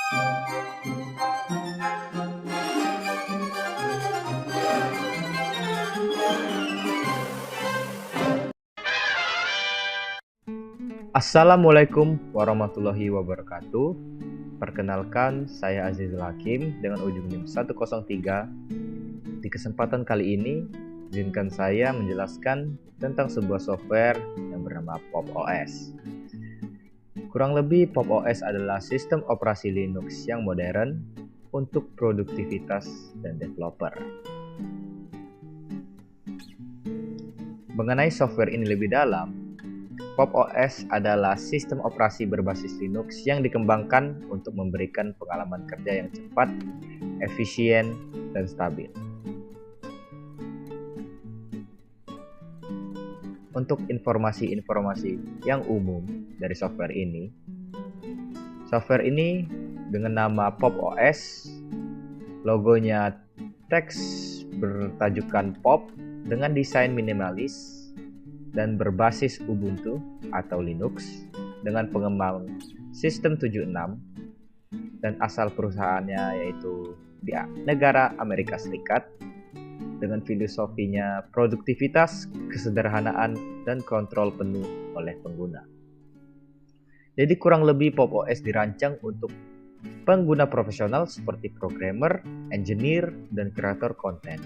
Assalamualaikum warahmatullahi wabarakatuh. Perkenalkan, saya Azizul Hakim dengan ujung NIM 103. Di kesempatan kali ini, izinkan saya menjelaskan tentang sebuah software yang bernama Pop! OS. Kurang lebih Pop! OS adalah sistem operasi Linux yang modern untuk produktivitas dan developer. Mengenai software ini lebih dalam, Pop! OS adalah sistem operasi berbasis Linux yang dikembangkan untuk memberikan pengalaman kerja yang cepat, efisien, dan stabil. Untuk informasi-informasi yang umum dari software ini dengan nama Pop! OS, logonya teks bertajukan Pop dengan desain minimalis dan berbasis Ubuntu atau Linux dengan pengembang sistem 76 dan asal perusahaannya yaitu di negara Amerika Serikat dengan filosofinya produktivitas, kesederhanaan, dan kontrol penuh oleh pengguna. Jadi kurang lebih Pop! OS dirancang untuk pengguna profesional seperti programmer, engineer, dan kreator konten.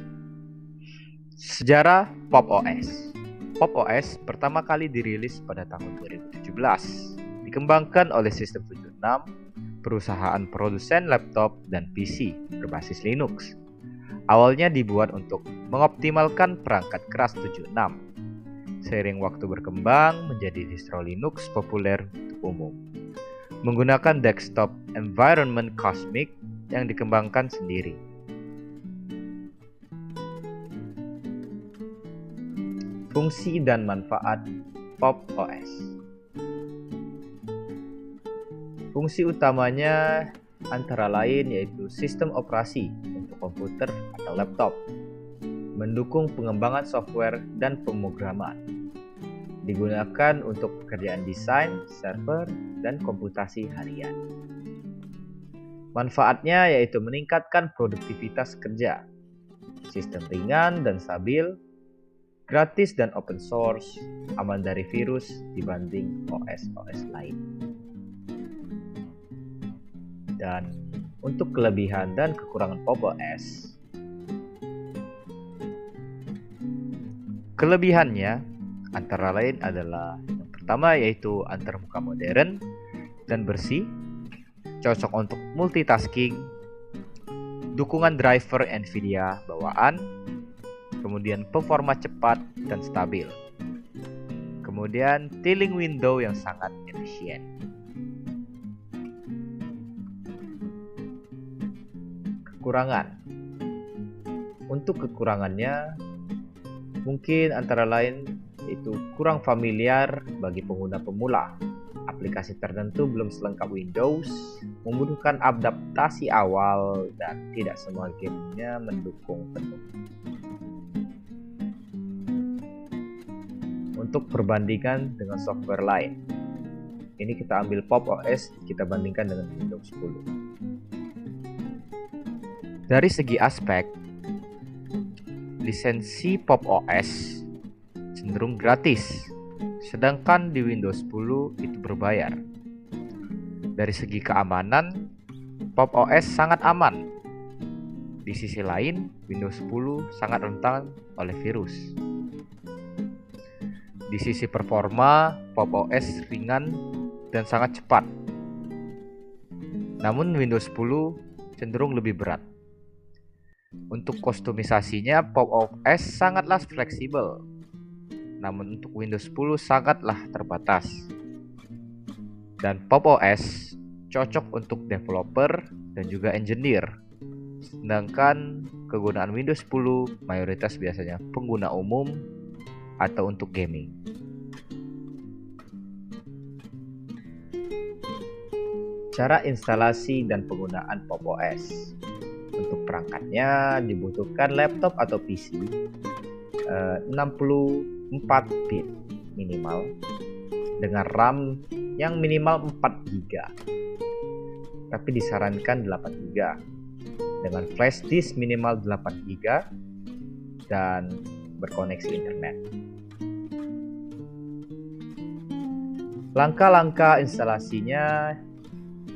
Sejarah Pop! OS. Pop! OS pertama kali dirilis pada tahun 2017, dikembangkan oleh Sistem 76, perusahaan produsen laptop dan PC berbasis Linux. Awalnya dibuat untuk mengoptimalkan perangkat keras 76. Seiring waktu berkembang menjadi distro Linux populer untuk umum. Menggunakan desktop environment Cosmic yang dikembangkan sendiri. Fungsi dan manfaat Pop! OS. Fungsi utamanya antara lain yaitu sistem operasi untuk komputer atau laptop, mendukung pengembangan software dan pemrograman, digunakan untuk pekerjaan desain, server, dan komputasi harian. Manfaatnya yaitu meningkatkan produktivitas kerja, sistem ringan dan stabil, gratis dan open source, aman dari virus dibanding OS-OS lain. Dan untuk kelebihan dan kekurangan Pop! OS. Kelebihannya antara lain adalah yang pertama yaitu antarmuka modern dan bersih, cocok untuk multitasking, dukungan driver Nvidia bawaan, kemudian performa cepat dan stabil. Kemudian tiling window yang sangat efisien. Kekurangan. Untuk kekurangannya mungkin antara lain yaitu kurang familiar bagi pengguna pemula. Aplikasi tertentu belum selengkap Windows, membutuhkan adaptasi awal dan tidak semua gamenya mendukung penuh. Untuk perbandingan dengan software lain, ini kita ambil Pop! OS, kita bandingkan dengan Windows 10. Dari segi aspek, lisensi Pop! OS cenderung gratis, sedangkan di Windows 10 itu berbayar. Dari segi keamanan, Pop! OS sangat aman. Di sisi lain, Windows 10 sangat rentan oleh virus. Di sisi performa, Pop! OS ringan dan sangat cepat. Namun Windows 10 cenderung lebih berat. Untuk kustomisasinya, Pop! OS sangatlah fleksibel. Namun untuk Windows 10 sangatlah terbatas. Dan Pop! OS cocok untuk developer dan juga engineer. Sedangkan kegunaan Windows 10 mayoritas biasanya pengguna umum atau untuk gaming. Cara instalasi dan penggunaan Pop! OS. Untuk perangkatnya dibutuhkan laptop atau PC 64 bit minimal dengan RAM yang minimal 4 GB. tapi disarankan 8 GB dengan flash disk minimal 8 GB dan berkoneksi internet. Langkah-langkah instalasinya,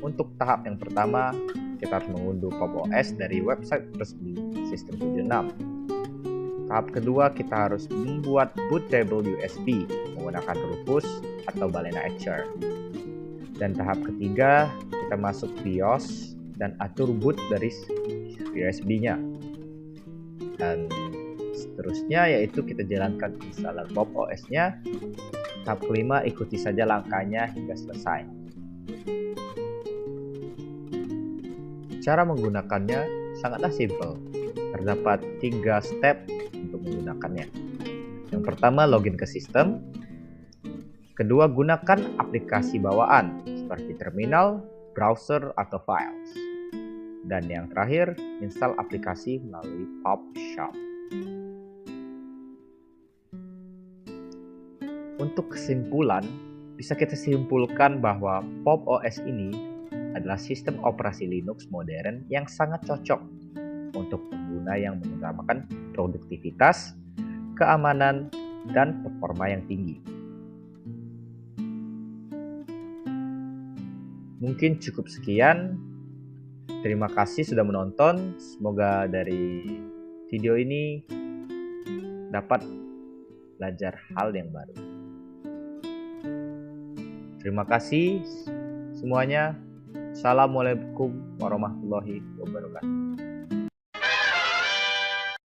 untuk tahap yang pertama kita harus mengunduh Pop! OS dari website resmi sistem 76. Tahap kedua kita harus membuat bootable USB menggunakan Rufus atau Balena Etcher. Dan tahap ketiga kita masuk BIOS dan atur boot dari USB-nya. Dan seterusnya yaitu kita jalankan installer Pop! OS-nya. Tahap kelima ikuti saja langkahnya hingga selesai. Cara menggunakannya sangatlah simple. Terdapat 3 step untuk menggunakannya. Yang pertama, login ke sistem. Kedua, gunakan aplikasi bawaan seperti terminal, browser, atau files. Dan yang terakhir, install aplikasi melalui PopShop. Untuk kesimpulan, bisa kita simpulkan bahwa Pop! OS ini adalah sistem operasi Linux modern yang sangat cocok untuk pengguna yang mengutamakan produktivitas, keamanan, dan performa yang tinggi. Mungkin cukup sekian. Terima kasih sudah menonton. Semoga dari video ini dapat belajar hal yang baru. Terima kasih semuanya. Assalamualaikum warahmatullahi wabarakatuh.